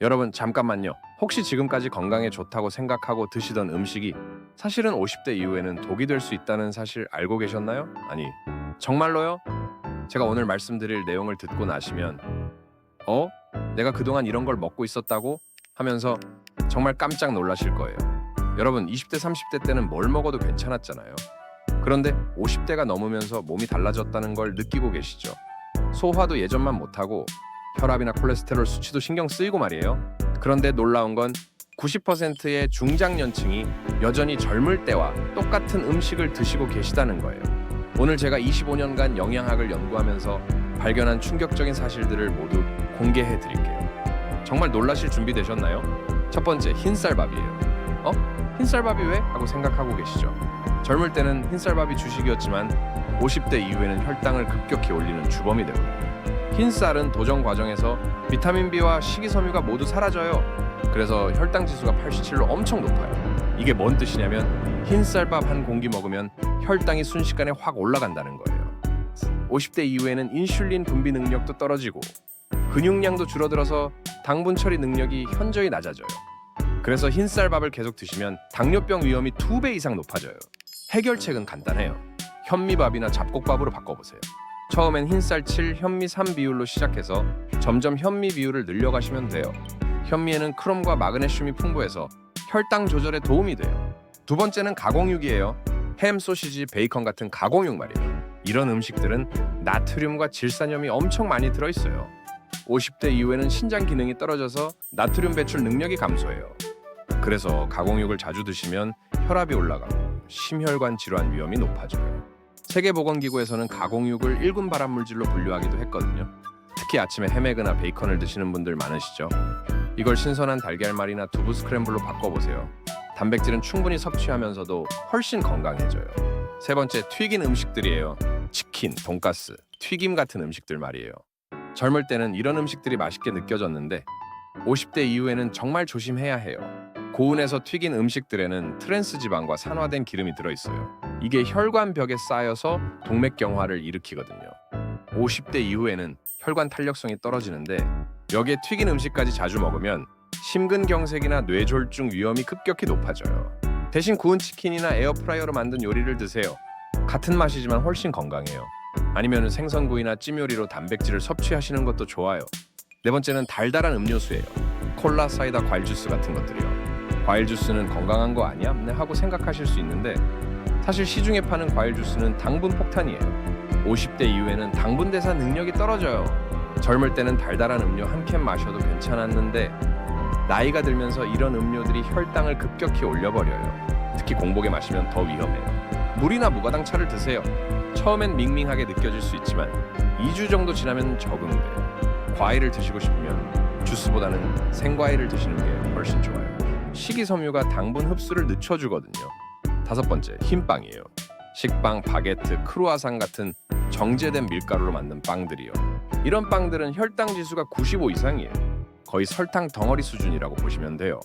여러분 잠깐만요. 혹시 지금까지 건강에 좋다고 생각하고 드시던 음식이 사실은 50대 이후에는 독이 될 수 있다는 사실 알고 계셨나요? 아니, 정말로요? 제가 오늘 말씀드릴 내용을 듣고 나시면 어? 내가 그동안 이런 걸 먹고 있었다고? 하면서 정말 깜짝 놀라실 거예요. 여러분 20대 30대 때는 뭘 먹어도 괜찮았잖아요. 그런데 50대가 넘으면서 몸이 달라졌다는 걸 느끼고 계시죠? 소화도 예전만 못하고 혈압이나 콜레스테롤 수치도 신경 쓰이고 말이에요. 그런데 놀라운 건 90%의 중장년층이 여전히 젊을 때와 똑같은 음식을 드시고 계시다는 거예요. 오늘 제가 25년간 영양학을 연구하면서 발견한 충격적인 사실들을 모두 공개해 드릴게요. 정말 놀라실 준비 되셨나요? 첫 번째, 흰쌀밥이에요. 흰쌀밥이 왜? 하고 생각하고 계시죠? 젊을 때는 흰쌀밥이 주식이었지만 50대 이후에는 혈당을 급격히 올리는 주범이 되거든요. 흰쌀은 도정 과정에서 비타민 B와 식이섬유가 모두 사라져요. 그래서 혈당 지수가 87로 엄청 높아요. 이게 뭔 뜻이냐면 흰쌀밥 한 공기 먹으면 혈당이 순식간에 확 올라간다는 거예요. 50대 이후에는 인슐린 분비 능력도 떨어지고 근육량도 줄어들어서 당분 처리 능력이 현저히 낮아져요. 그래서 흰쌀밥을 계속 드시면 당뇨병 위험이 2배 이상 높아져요. 해결책은 간단해요. 현미밥이나 잡곡밥으로 바꿔보세요. 처음엔 흰쌀 7, 현미 3 비율로 시작해서 점점 현미 비율을 늘려가시면 돼요. 현미에는 크롬과 마그네슘이 풍부해서 혈당 조절에 도움이 돼요. 두 번째는 가공육이에요. 햄, 소시지, 베이컨 같은 가공육 말이에요. 이런 음식들은 나트륨과 질산염이 엄청 많이 들어있어요. 50대 이후에는 신장 기능이 떨어져서 나트륨 배출 능력이 감소해요. 그래서 가공육을 자주 드시면 혈압이 올라가고 심혈관 질환 위험이 높아져요. 세계보건기구에서는 가공육을 1군 발암물질로 분류하기도 했거든요. 특히 아침에 햄에그나 베이컨을 드시는 분들 많으시죠? 이걸 신선한 달걀말이나 두부 스크램블로 바꿔보세요. 단백질은 충분히 섭취하면서도 훨씬 건강해져요. 세 번째, 튀긴 음식들이에요. 치킨, 돈가스, 튀김 같은 음식들 말이에요. 젊을 때는 이런 음식들이 맛있게 느껴졌는데 50대 이후에는 정말 조심해야 해요. 고온에서 튀긴 음식들에는 트랜스 지방과 산화된 기름이 들어있어요. 이게 혈관벽에 쌓여서 동맥경화를 일으키거든요. 50대 이후에는 혈관 탄력성이 떨어지는데 여기에 튀긴 음식까지 자주 먹으면 심근경색이나 뇌졸중 위험이 급격히 높아져요. 대신 구운 치킨이나 에어프라이어로 만든 요리를 드세요. 같은 맛이지만 훨씬 건강해요. 아니면 생선구이나 찜요리로 단백질을 섭취하시는 것도 좋아요. 네 번째는 달달한 음료수예요. 콜라, 사이다, 과일 주스 같은 것들이요. 과일 주스는 건강한 거 아니야? 네 하고 생각하실 수 있는데 사실 시중에 파는 과일 주스는 당분 폭탄이에요. 50대 이후에는 당분 대사 능력이 떨어져요. 젊을 때는 달달한 음료 한 캔 마셔도 괜찮았는데 나이가 들면서 이런 음료들이 혈당을 급격히 올려버려요. 특히 공복에 마시면 더 위험해요. 물이나 무가당 차를 드세요. 처음엔 밍밍하게 느껴질 수 있지만 2주 정도 지나면 적응돼요. 과일을 드시고 싶으면 주스보다는 생과일을 드시는 게 훨씬 좋아요. 식이섬유가 당분 흡수를 늦춰주거든요. 다섯 번째, 흰빵이에요. 식빵, 바게트, 크루아상 같은 정제된 밀가루로 만든 빵들이요. 이런 빵들은 혈당 지수가 95 이상이에요. 거의 설탕 덩어리 수준이라고 보시면 돼요.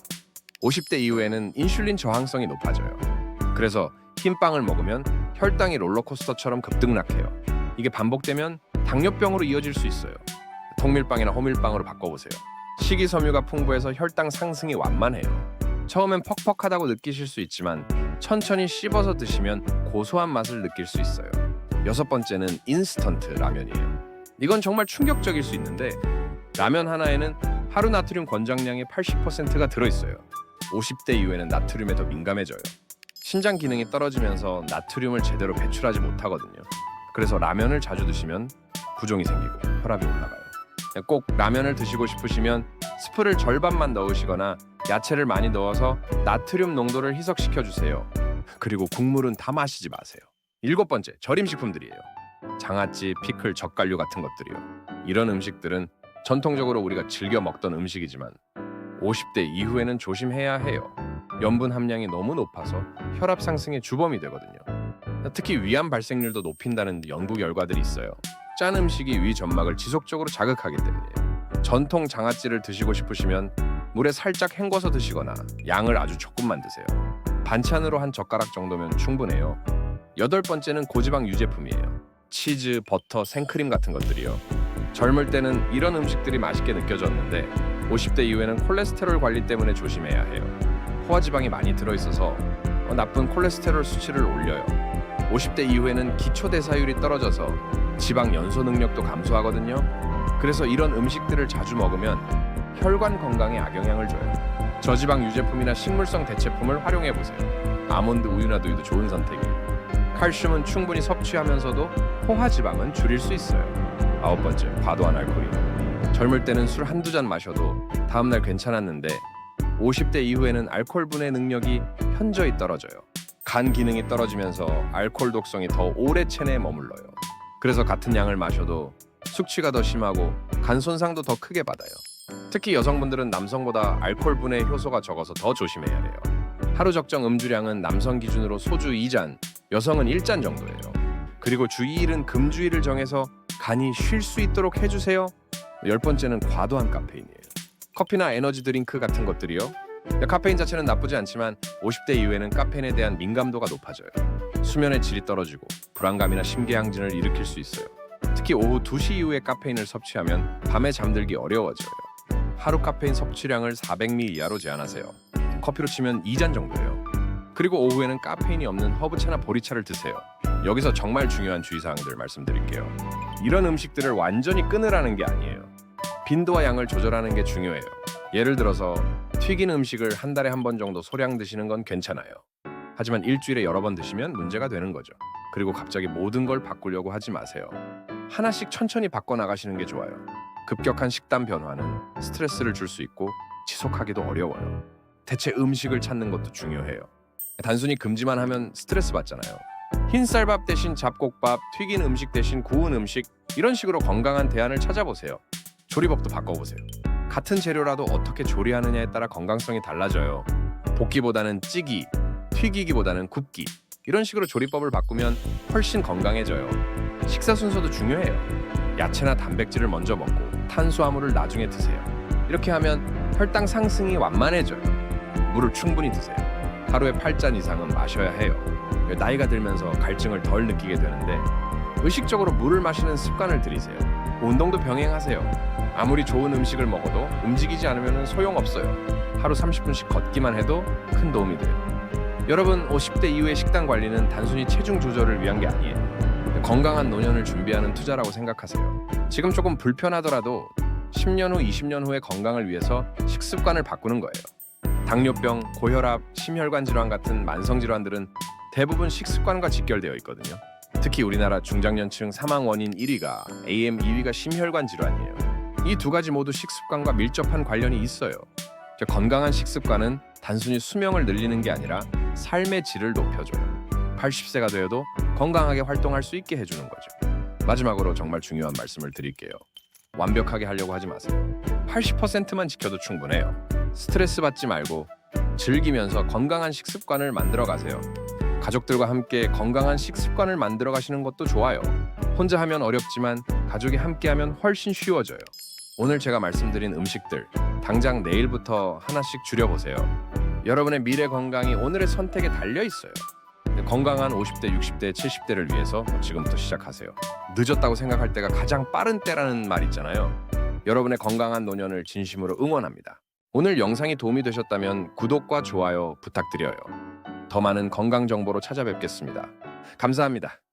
50대 이후에는 인슐린 저항성이 높아져요. 그래서 흰빵을 먹으면 혈당이 롤러코스터처럼 급등락해요. 이게 반복되면 당뇨병으로 이어질 수 있어요. 통밀빵이나 호밀빵으로 바꿔보세요. 식이섬유가 풍부해서 혈당 상승이 완만해요. 처음엔 퍽퍽하다고 느끼실 수 있지만 천천히 씹어서 드시면 고소한 맛을 느낄 수 있어요. 여섯 번째는 인스턴트 라면이에요. 이건 정말 충격적일 수 있는데 라면 하나에는 하루 나트륨 권장량의 80%가 들어있어요. 50대 이후에는 나트륨에 더 민감해져요. 신장 기능이 떨어지면서 나트륨을 제대로 배출하지 못하거든요. 그래서 라면을 자주 드시면 부종이 생기고 혈압이 올라가요. 꼭 라면을 드시고 싶으시면 스프를 절반만 넣으시거나 야채를 많이 넣어서 나트륨 농도를 희석시켜 주세요. 그리고 국물은 다 마시지 마세요. 일곱 번째, 절임식품들이에요. 장아찌, 피클, 젓갈류 같은 것들이요. 이런 음식들은 전통적으로 우리가 즐겨 먹던 음식이지만 50대 이후에는 조심해야 해요. 염분 함량이 너무 높아서 혈압 상승의 주범이 되거든요. 특히 위암 발생률도 높인다는 연구 결과들이 있어요. 짠 음식이 위 점막을 지속적으로 자극하기 때문이에요. 전통 장아찌를 드시고 싶으시면 물에 살짝 헹궈서 드시거나 양을 아주 조금만 드세요. 반찬으로 한 젓가락 정도면 충분해요. 여덟 번째는 고지방 유제품이에요. 치즈, 버터, 생크림 같은 것들이요. 젊을 때는 이런 음식들이 맛있게 느껴졌는데 50대 이후에는 콜레스테롤 관리 때문에 조심해야 해요. 포화지방이 많이 들어있어서 나쁜 콜레스테롤 수치를 올려요. 50대 이후에는 기초대사율이 떨어져서 지방 연소 능력도 감소하거든요. 그래서 이런 음식들을 자주 먹으면 혈관 건강에 악영향을 줘요. 저지방 유제품이나 식물성 대체품을 활용해 보세요. 아몬드 우유나 두유도 좋은 선택이에요. 칼슘은 충분히 섭취하면서도 포화지방은 줄일 수 있어요. 9번째, 과도한 알코올이요. 젊을 때는 술 한두 잔 마셔도 다음날 괜찮았는데 50대 이후에는 알코올 분해 능력이 현저히 떨어져요. 간 기능이 떨어지면서 알코올 독성이 더 오래 체내에 머물러요. 그래서 같은 양을 마셔도 숙취가 더 심하고 간 손상도 더 크게 받아요. 특히 여성분들은 남성보다 알코올 분해 효소가 적어서 더 조심해야 해요. 하루 적정 음주량은 남성 기준으로 소주 2잔, 여성은 1잔 정도예요. 그리고 주일은 금주일을 정해서 간이 쉴 수 있도록 해주세요. 10번째는 과도한 카페인이에요. 커피나 에너지 드링크 같은 것들이요. 카페인 자체는 나쁘지 않지만 50대 이후에는 카페인에 대한 민감도가 높아져요. 수면의 질이 떨어지고 불안감이나 심계항진을 일으킬 수 있어요. 특히 오후 2시 이후에 카페인을 섭취하면 밤에 잠들기 어려워져요. 하루 카페인 섭취량을 400ml 이하로 제한하세요. 커피로 치면 2잔 정도예요. 그리고 오후에는 카페인이 없는 허브차나 보리차를 드세요. 여기서 정말 중요한 주의사항들 말씀드릴게요. 이런 음식들을 완전히 끊으라는 게 아니에요. 빈도와 양을 조절하는 게 중요해요. 예를 들어서 튀긴 음식을 한 달에 한 번 정도 소량 드시는 건 괜찮아요. 하지만 일주일에 여러 번 드시면 문제가 되는 거죠. 그리고 갑자기 모든 걸 바꾸려고 하지 마세요. 하나씩 천천히 바꿔나가시는 게 좋아요. 급격한 식단 변화는 스트레스를 줄 수 있고 지속하기도 어려워요. 대체 음식을 찾는 것도 중요해요. 단순히 금지만 하면 스트레스 받잖아요. 흰쌀밥 대신 잡곡밥, 튀긴 음식 대신 구운 음식, 이런 식으로 건강한 대안을 찾아보세요. 조리법도 바꿔보세요. 같은 재료라도 어떻게 조리하느냐에 따라 건강성이 달라져요. 볶기보다는 찌기, 튀기기보다는 굽기, 이런 식으로 조리법을 바꾸면 훨씬 건강해져요. 식사 순서도 중요해요. 야채나 단백질을 먼저 먹고 탄수화물을 나중에 드세요. 이렇게 하면 혈당 상승이 완만해져요. 물을 충분히 드세요. 하루에 8잔 이상은 마셔야 해요. 나이가 들면서 갈증을 덜 느끼게 되는데 의식적으로 물을 마시는 습관을 들이세요. 운동도 병행하세요. 아무리 좋은 음식을 먹어도 움직이지 않으면 소용없어요. 하루 30분씩 걷기만 해도 큰 도움이 돼요. 여러분, 50대 이후의 식단 관리는 단순히 체중 조절을 위한 게 아니에요. 건강한 노년을 준비하는 투자라고 생각하세요. 지금 조금 불편하더라도 10년 후, 20년 후의 건강을 위해서 식습관을 바꾸는 거예요. 당뇨병, 고혈압, 심혈관 질환 같은 만성 질환들은 대부분 식습관과 직결되어 있거든요. 특히 우리나라 중장년층 사망 원인 1위가 AM, 2위가 심혈관 질환이에요. 이 두 가지 모두 식습관과 밀접한 관련이 있어요. 건강한 식습관은 단순히 수명을 늘리는 게 아니라 삶의 질을 높여줘요. 80세가 되어도 건강하게 활동할 수 있게 해주는 거죠. 마지막으로 정말 중요한 말씀을 드릴게요. 완벽하게 하려고 하지 마세요. 80%만 지켜도 충분해요. 스트레스 받지 말고 즐기면서 건강한 식습관을 만들어 가세요. 가족들과 함께 건강한 식습관을 만들어 가시는 것도 좋아요. 혼자 하면 어렵지만 가족이 함께 하면 훨씬 쉬워져요. 오늘 제가 말씀드린 음식들 당장 내일부터 하나씩 줄여보세요. 여러분의 미래 건강이 오늘의 선택에 달려 있어요. 건강한 50대, 60대, 70대를 위해서 지금부터 시작하세요. 늦었다고 생각할 때가 가장 빠른 때라는 말 있잖아요. 여러분의 건강한 노년을 진심으로 응원합니다. 오늘 영상이 도움이 되셨다면 구독과 좋아요 부탁드려요. 더 많은 건강 정보로 찾아뵙겠습니다. 감사합니다.